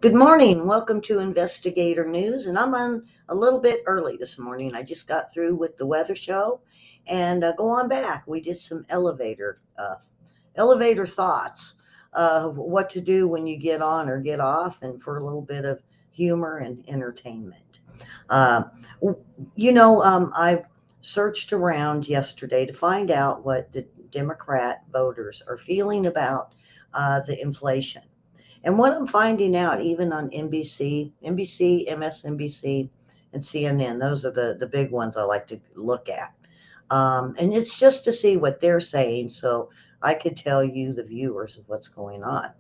Good morning. Welcome to Investigator News. And I'm on a little bit early this morning. I just got through with the weather show and go on back. We did some elevator thoughts of what to do when you get on or get off, and for a little bit of humor and entertainment. Uh, I searched around yesterday to find out what the Democrat voters are feeling about the inflation. And what I'm finding out, even on NBC, MSNBC, and CNN, those are the big ones I like to look at. And it's just to see what they're saying so I could tell you, the viewers, of what's going on.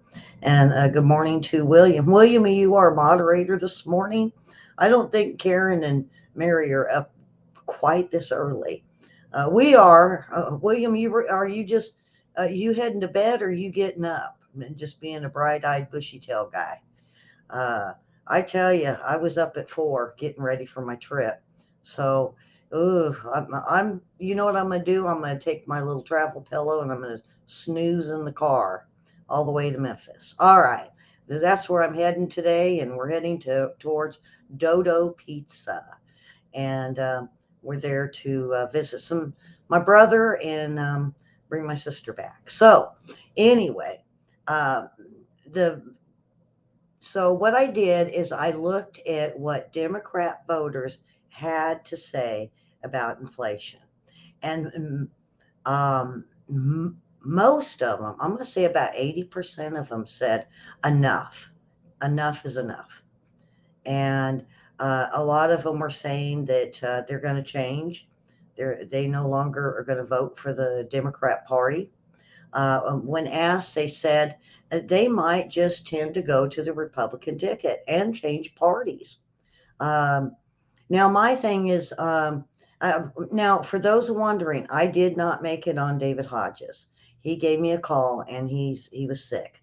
And good morning to William. William, you are moderator this morning. I don't think Karen and Mary are up quite this early. We are. William, are you just you heading to bed, or are you getting up and just being a bright-eyed, bushy-tailed guy? Uh, I tell you, I was up at 4 getting ready for my trip. So, ooh, you know what I'm gonna do? I'm gonna take my little travel pillow and I'm gonna snooze in the car all the way to Memphis. All right, that's where I'm heading today, and we're heading towards Dodo Pizza, and we're there to visit my brother and bring my sister back. So, anyway, uh, the so what I did is I looked at what Democrat voters had to say about inflation, and most of them, I'm going to say about 80% of them, said enough. Enough is enough. And a lot of them were saying that they're going to change. They no longer are going to vote for the Democrat Party. When asked, they said they might just tend to go to the Republican ticket and change parties. Um, Now, my thing is, now for those wondering, I did not make it on David Hodges. He gave me a call, and he was sick,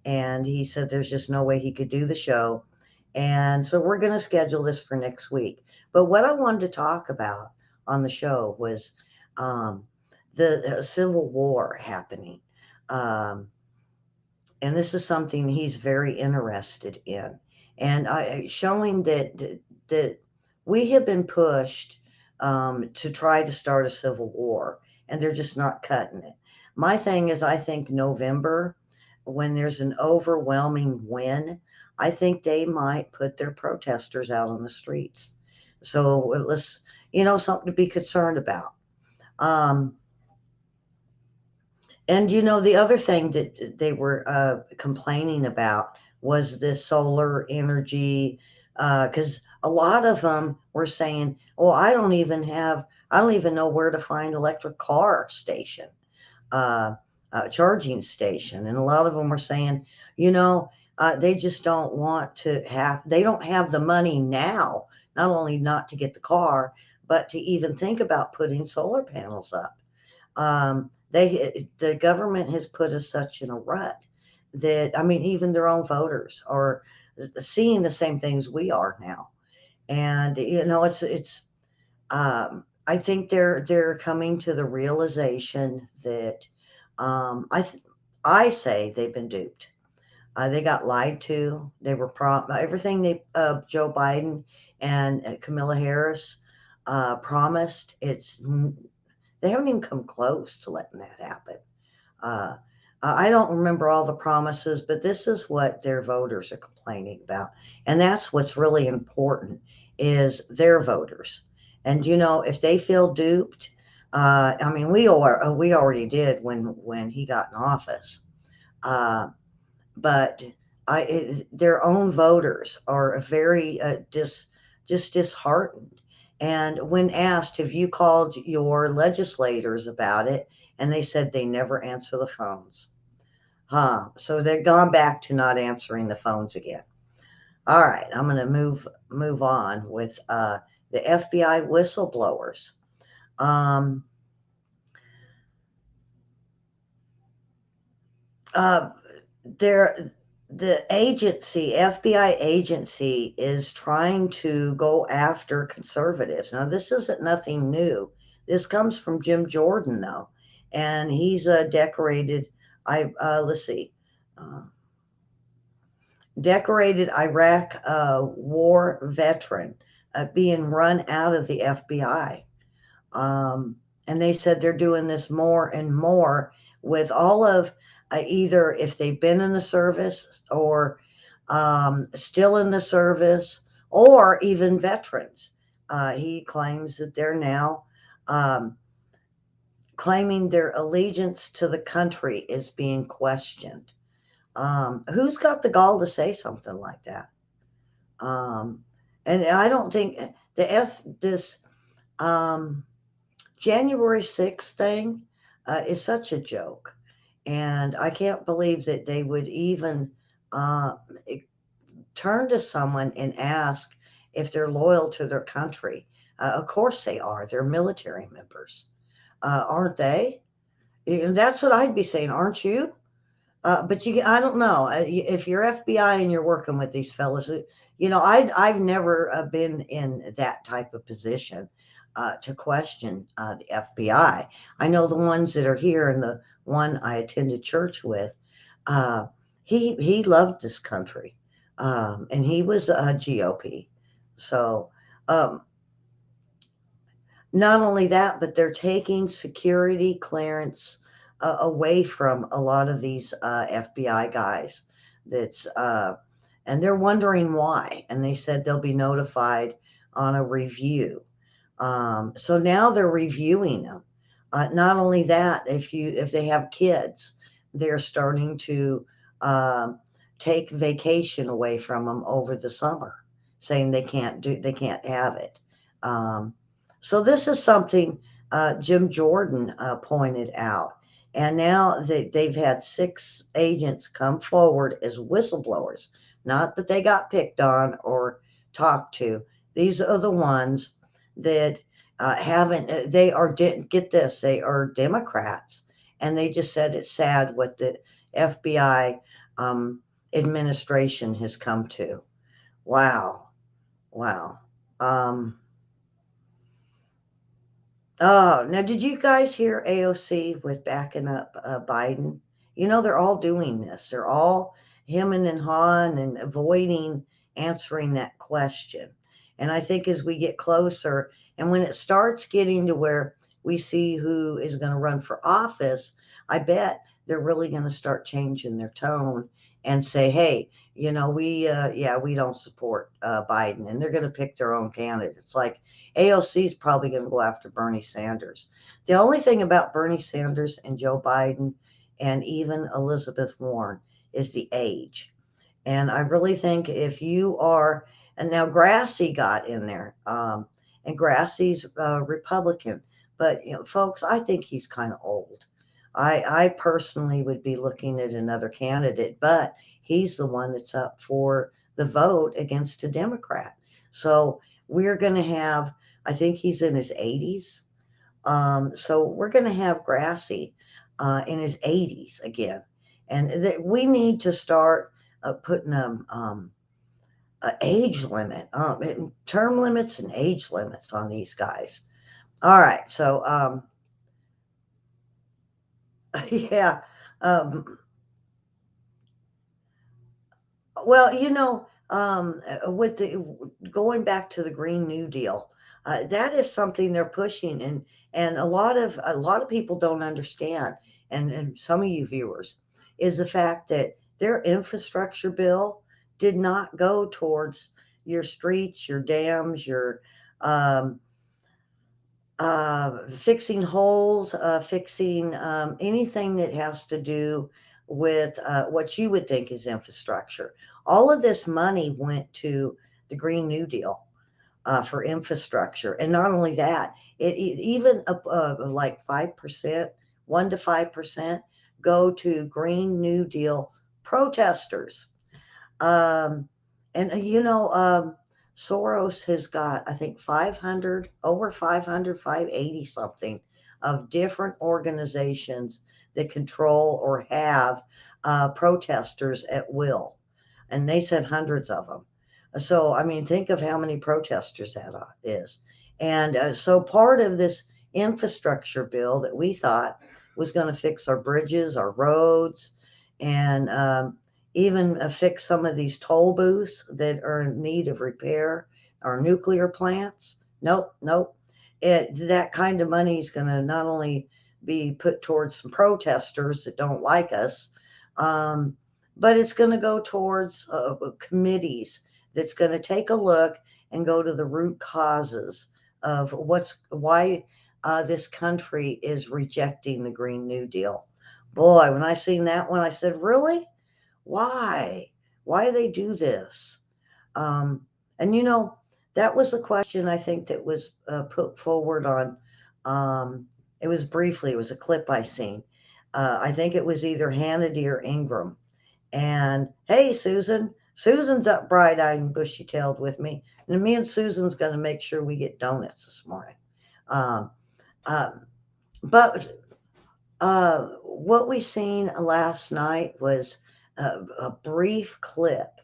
and he said there's just no way he could do the show, and so we're going to schedule this for next week. But what I wanted to talk about on the show was um, the Civil War happening. Um, and this is something he's very interested in, and showing that we have been pushed to try to start a civil war, and they're just not cutting it. My thing is, I think November, when there's an overwhelming win, I think they might put their protesters out on the streets. So let's, something to be concerned about. Um, and the other thing that they were complaining about was this solar energy, because a lot of them were saying, "Well, I don't even know where to find electric car station, uh, charging station," and a lot of them were saying, you know, they just don't want to have, they don't have the money now, not only not to get the car, but to even think about putting solar panels up. The government has put us such in a rut that, I mean, even their own voters are seeing the same things we are now. And I think they're coming to the realization that I say they've been duped. They got lied to. They were everything Joe Biden and Camilla Harris promised. They haven't even come close to letting that happen. Uh, I don't remember all the promises, but this is what their voters are complaining about, and that's what's really important, is their voters. And if they feel duped, I mean, we already did when he got in office, uh, but their own voters are very just disheartened. And when asked, "Have you called your legislators about it?" and they said they never answer the phones. Huh. So they've gone back to not answering the phones again. All right, I'm going to move on with the FBI whistleblowers. Um, uh, there, the agency, FBI agency, is trying to go after conservatives. Now, this isn't nothing new. This comes from Jim Jordan, though, and he's a decorated. Let's see. Uh, decorated Iraq war veteran being run out of the FBI. Um, and they said they're doing this more and more with all of either if they've been in the service or still in the service or even veterans. He claims that they're now um, claiming their allegiance to the country is being questioned. Who's got the gall to say something like that? Um, and I don't think this um, January 6th thing is such a joke. And I can't believe that they would even uh, e- turn to someone and ask if they're loyal to their country. Of course they are. They're military members, aren't they? And that's what I'd be saying, aren't you? But I don't know if you're FBI and you're working with these fellas. I've never been in that type of position to question the FBI. I know the ones that are here, and the one I attended church with. Uh, he loved this country, and he was a GOP. So um, not only that, but they're taking security clearance away from a lot of these FBI guys. That's and they're wondering why. And they said they'll be notified on a review. So now they're reviewing them. Not only that, if they have kids, they're starting to um, take vacation away from them over the summer, saying they can't have it. Um, so this is something Jim Jordan pointed out. And now they've had 6 agents come forward as whistleblowers. Not that they got picked on or talked to. These are the ones that haven't. They are get this. They are Democrats, and they just said it's sad what the FBI um, administration has come to. Wow, wow. Um, Oh, now did you guys hear AOC with backing up Biden? They're all doing this. They're all hemming and hawing and avoiding answering that question. And I think as we get closer, and when it starts getting to where we see who is going to run for office, I bet they're really going to start changing their tone and say, hey, yeah, we don't support Biden. And they're going to pick their own candidates. Like AOC is probably going to go after Bernie Sanders. The only thing about Bernie Sanders and Joe Biden and even Elizabeth Warren is the age. And I really think if you are, and now Grassley got in there, and Grassley's Republican, but folks, I think he's kind of old. I personally would be looking at another candidate, but he's the one that's up for the vote against a Democrat. So we're going to have, I think he's in his 80s. So we're going to have Grassley in his 80s again. And we need to start putting a age limit, term limits and age limits on these guys. All right. So, yeah. Um, well, with the going back to the Green New Deal, that is something they're pushing, and a lot of people don't understand, and some of you viewers, is the fact that their infrastructure bill did not go towards your streets, your dams, your um, fixing holes, fixing anything that has to do with what you would think is infrastructure. All of this money went to the Green New Deal for infrastructure. And not only that, it even like 5%, 1 to 5% go to Green New Deal protesters. Um, and Soros has got, I think, 500, over 500, 580 something of different organizations that control or have protesters at will. And they said hundreds of them. So, I mean, think of how many protesters that is. And so part of this infrastructure bill that we thought was going to fix our bridges, our roads, and even fix some of these toll booths that are in need of repair, or nuclear plants. Nope, nope. That kind of money is going to not only be put towards some protesters that don't like us, um, but it's going to go towards committees that's going to take a look and go to the root causes of why this country is rejecting the Green New Deal. Boy, when I seen that one, I said, really? Why? Why they do this? Um, and that was a question I think that was put forward on. Um, it was briefly. It was a clip I seen. I think it was either Hannity or Ingram. And hey, Susan's up bright-eyed and bushy-tailed with me, and me and Susan's going to make sure we get donuts this morning. Um, uh, but what we seen last night was a brief clip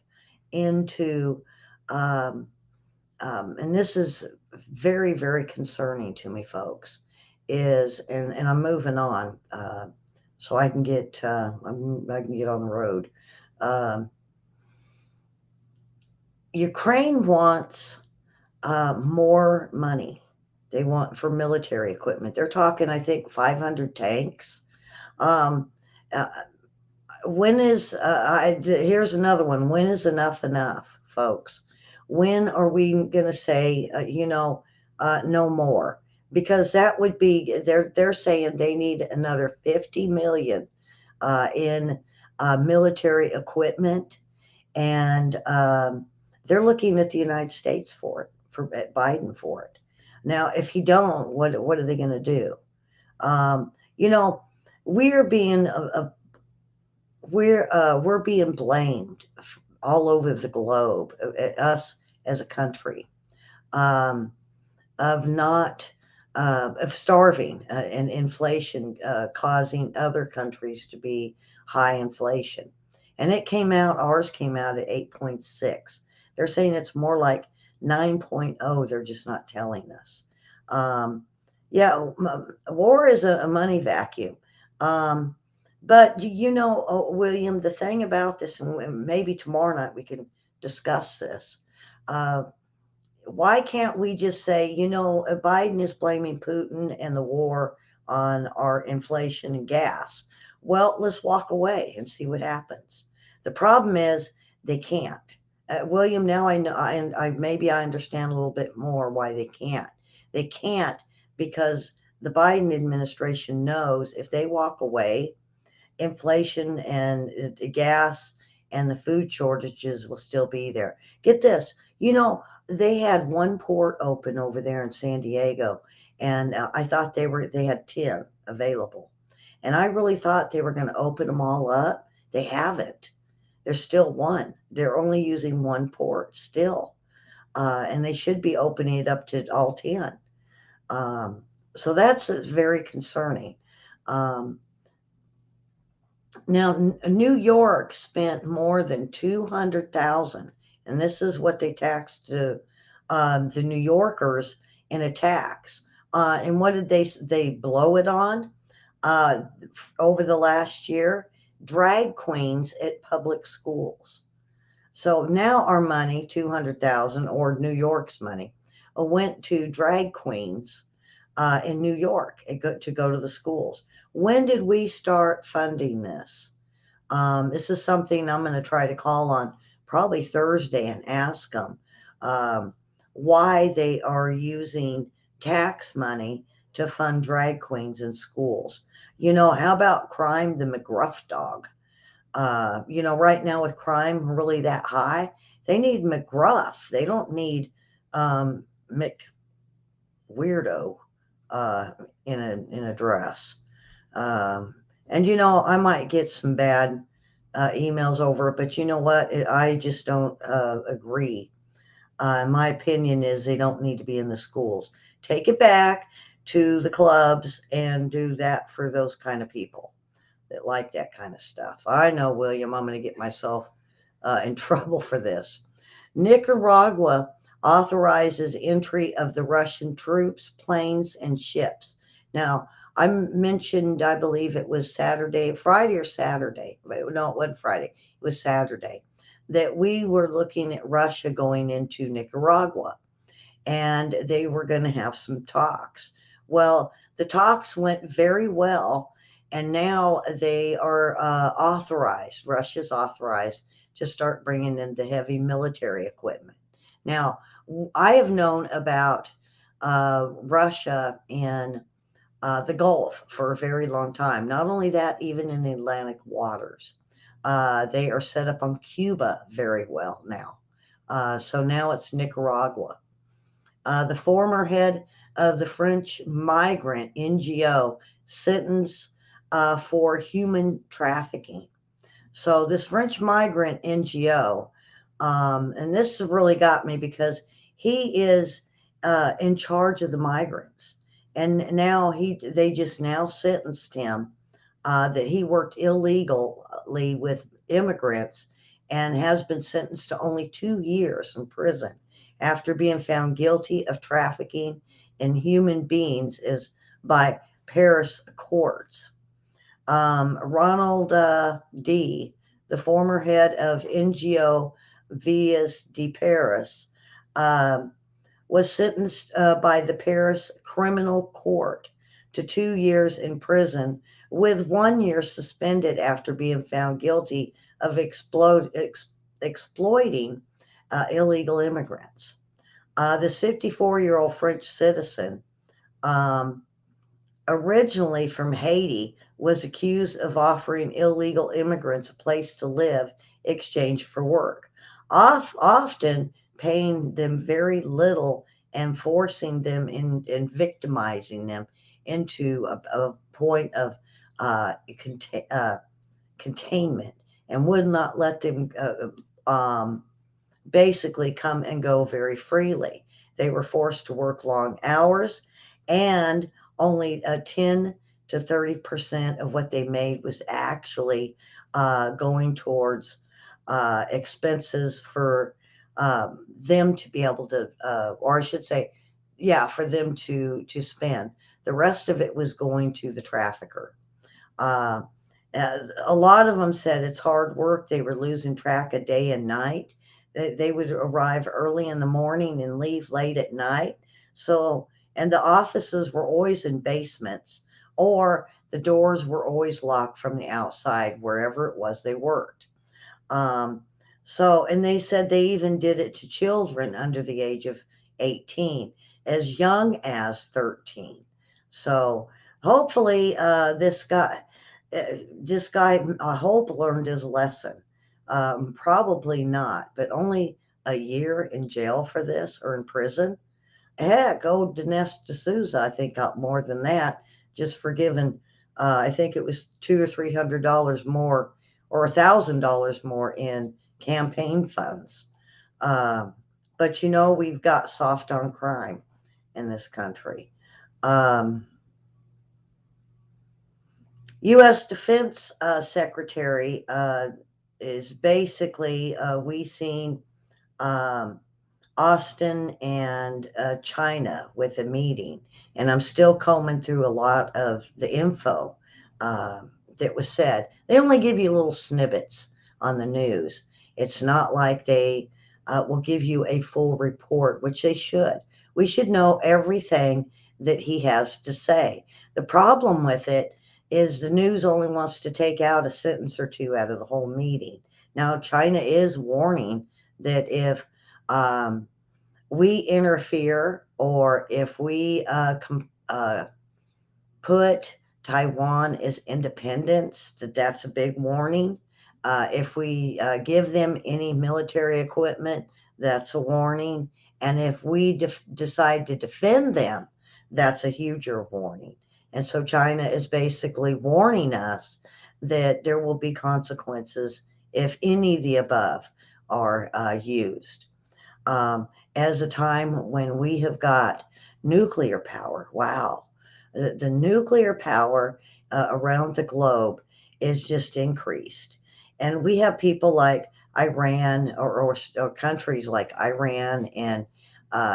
into, um, and this is very, very concerning to me, folks, and I'm moving on, so I can get I can get on the road. Um, Ukraine wants more money. They want for military equipment. They're talking, I think, 500 tanks. Um, uh, here's another one. When is enough enough, folks? When are we going to say, no more? Because that would be, they're saying they need another 50 million in military equipment, and they're looking at the United States for it, for Biden for it. Now, if he don't, what are they going to do? Um, you know, we're being we're being blamed all over the globe, us as a country, um, of not of starving, and inflation causing other countries to be high inflation. And ours came out at 8.6. They're saying it's more like 9.0. They're just not telling us. Um, yeah, war is a money vacuum. Um, but William, the thing about this, and maybe tomorrow night we can discuss this. Uh, why can't we just say, Biden is blaming Putin and the war on our inflation and gas? Well, let's walk away and see what happens. The problem is they can't. William, now I know, I maybe I understand a little bit more why they can't. They can't because the Biden administration knows if they walk away, inflation and gas and the food shortages will still be there. Get this, they had one port open over there in San Diego, and I thought they had 10 available. And I really thought they were going to open them all up. They haven't. There's still one. They're only using one port still. And they should be opening it up to all 10. Um, so that's very concerning. Um, Now, New York spent more than 200,000, and this is what they taxed the New Yorkers in a tax. And what did they blow it on uh, over the last year? Drag queens at public schools. So now our money, 200,000, or New York's money, went to drag queens in New York to go to the schools. When did we start funding this? This is something I'm going to try to call on probably Thursday and ask them why they are using tax money to fund drag queens in schools. How about crime, the McGruff dog? Right now with crime really that high, they need McGruff. They don't need Mc Weirdo uh, in a dress. Um, and I might get some bad emails over it, but you know what? I just don't agree. My opinion is they don't need to be in the schools. Take it back to the clubs and do that for those kind of people that like that kind of stuff. I know, William, I'm going to get myself in trouble for this. Nicaragua authorizes entry of the Russian troops, planes, and ships. Now, mentioned, I believe it was Saturday, Friday or Saturday. No, it wasn't Friday. It was Saturday that we were looking at Russia going into Nicaragua, and they were going to have some talks. Well, the talks went very well, and now they are authorized. Russia's authorized to start bringing in the heavy military equipment. Now, I have known about Russia and the Gulf for a very long time. Not only that, even in the Atlantic waters. They are set up on Cuba very well now. So now it's Nicaragua. The former head of the French migrant NGO sentenced for human trafficking. So this French migrant NGO, and this really got me because he is in charge of the migrants, and now they just now sentenced him that he worked illegally with immigrants and has been sentenced to only 2 years in prison after being found guilty of trafficking in human beings is by Paris courts. Ronald D., the former head of NGO Vias de Paris, um, was sentenced by the Paris Criminal Court to 2 years in prison, with 1 year suspended after being found guilty of exploiting illegal immigrants. This 54-year-old French citizen, um, originally from Haiti, was accused of offering illegal immigrants a place to live in exchange for work, often paying them very little and forcing them and victimizing them into a point of uh, conta- uh, containment, and would not let them basically come and go very freely. They were forced to work long hours, and only 10 to 30% of what they made was actually going towards expenses for them to be able to, or I should say, yeah, for them to spend. The rest of it was going to the trafficker. Uh, a lot of them said it's hard work. They were losing track of day and night. They would arrive early in the morning and leave late at night. So, and the offices were always in basements, or the doors were always locked from the outside, wherever it was they worked. Um, so, and they said they even did it to children under the age of 18, as young as 13. So, hopefully, uh, this guy, I hope, learned his lesson. Probably not, but only a year in jail for this or in prison. Heck, old Dinesh D'Souza, I think, got more than that just for giving. I think it was $200 or $300 more, or $1,000 more in campaign funds. Uh, but we've got soft on crime in this country. Um, U.S. Defense Secretary is basically we seen um, Austin and China with a meeting, and I'm still combing through a lot of the info uh, that was said. They only give you little snippets on the news. It's not like they will give you a full report, which they should. We should know everything that he has to say. The problem with it is the news only wants to take out a sentence or two out of the whole meeting. Now, China is warning that if um, we interfere, or if we put Taiwan as independence, that's a big warning. If we give them any military equipment, that's a warning. And if we decide to defend them, that's a huger warning. And so China is basically warning us that there will be consequences if any of the above are used. um, as a time when we have got nuclear power. Wow. The nuclear power around the globe is just increased. And we have people like Iran, or countries like Iran and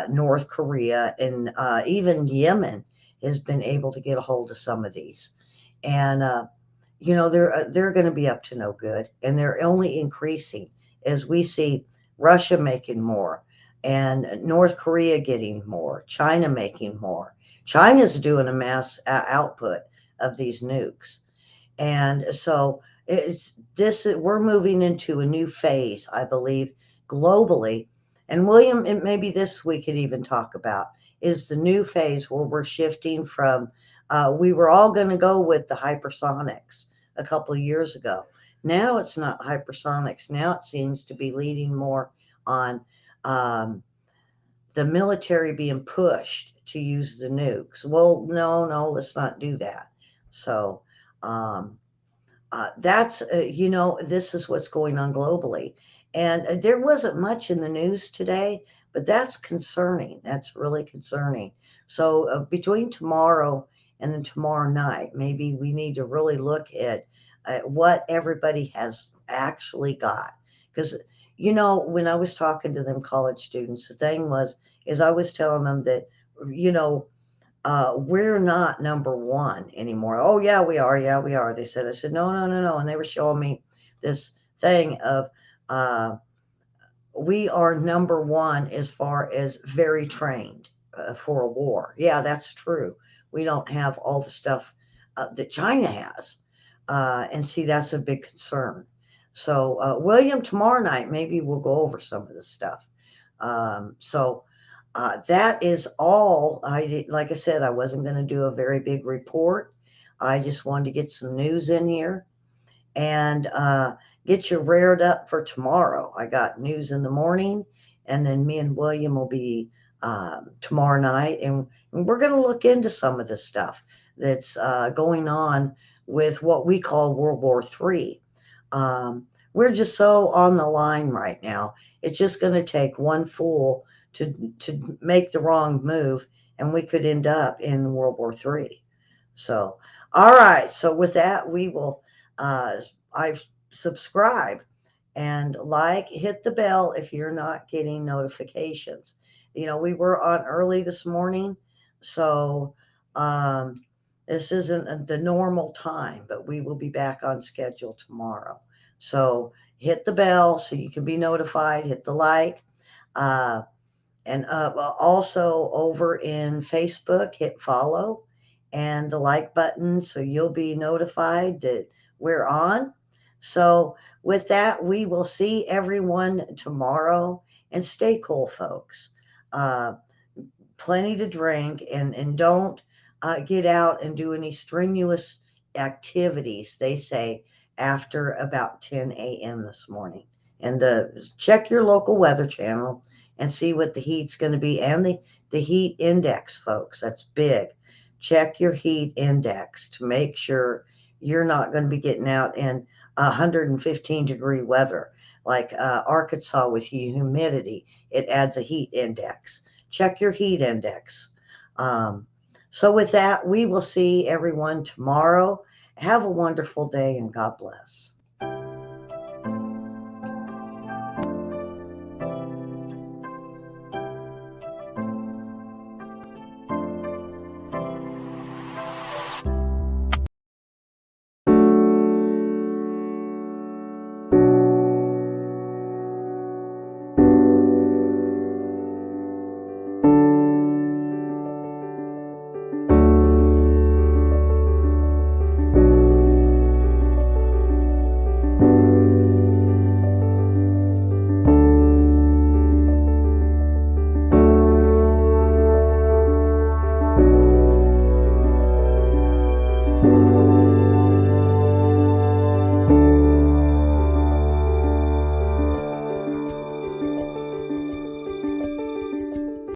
North Korea, and even Yemen has been able to get a hold of some of these. And, they're going to be up to no good. And they're only increasing as we see Russia making more and North Korea getting more, China making more. China's doing a mass output of these nukes. And so we're moving into a new phase, I believe, globally. And William, and maybe this we could even talk about, is the new phase where we're shifting from, we were all going to go with the hypersonics a couple of years ago. Now it's not hypersonics. Now it seems to be leading more on um, the military being pushed to use the nukes. Well, no, no, let's not do that. So, um, this is what's going on globally. And there wasn't much in the news today, but that's concerning. That's really concerning. So between tomorrow and then tomorrow night, maybe we need to really look at what everybody has actually got. Because, when I was talking to them college students, the thing was, is I was telling them that, you know, we're not number one anymore. Oh, yeah, we are. Yeah, we are. They said, I said, no, no, no, no. And they were showing me this thing of, uh, we are number one as far as very trained for a war. Yeah, that's true. We don't have all the stuff that China has. And see, that's a big concern. So, William, tomorrow night, maybe we'll go over some of this stuff. That is all I did. Like I said, I wasn't going to do a very big report. I just wanted to get some news in here and get you reared up for tomorrow. I got news in the morning, and then me and William will be tomorrow night, and we're going to look into some of the stuff that's going on with what we call World War III. We're just so on the line right now. It's just going to take one fool to make the wrong move, and we could end up in World War III. So, all right. So with that, we will. I subscribe and like, hit the bell if you're not getting notifications. We were on early this morning, so um, this isn't the normal time, but we will be back on schedule tomorrow. So hit the bell so you can be notified, hit the like. Uh, and well, also over in Facebook, hit follow and the like button so you'll be notified that we're on. So, with that, we will see everyone tomorrow and stay cool, folks. Uh, Plenty to drink and don't get out and do any strenuous activities, they say, after about 10 a.m. this morning. And check your local weather channel and see what the heat's going to be and the heat index, folks. That's big. Check your heat index to make sure you're not going to be getting out in 115-degree weather like Arkansas with humidity. It adds a heat index. Check your heat index. Um, so, with that, we will see everyone tomorrow. Have a wonderful day and God bless.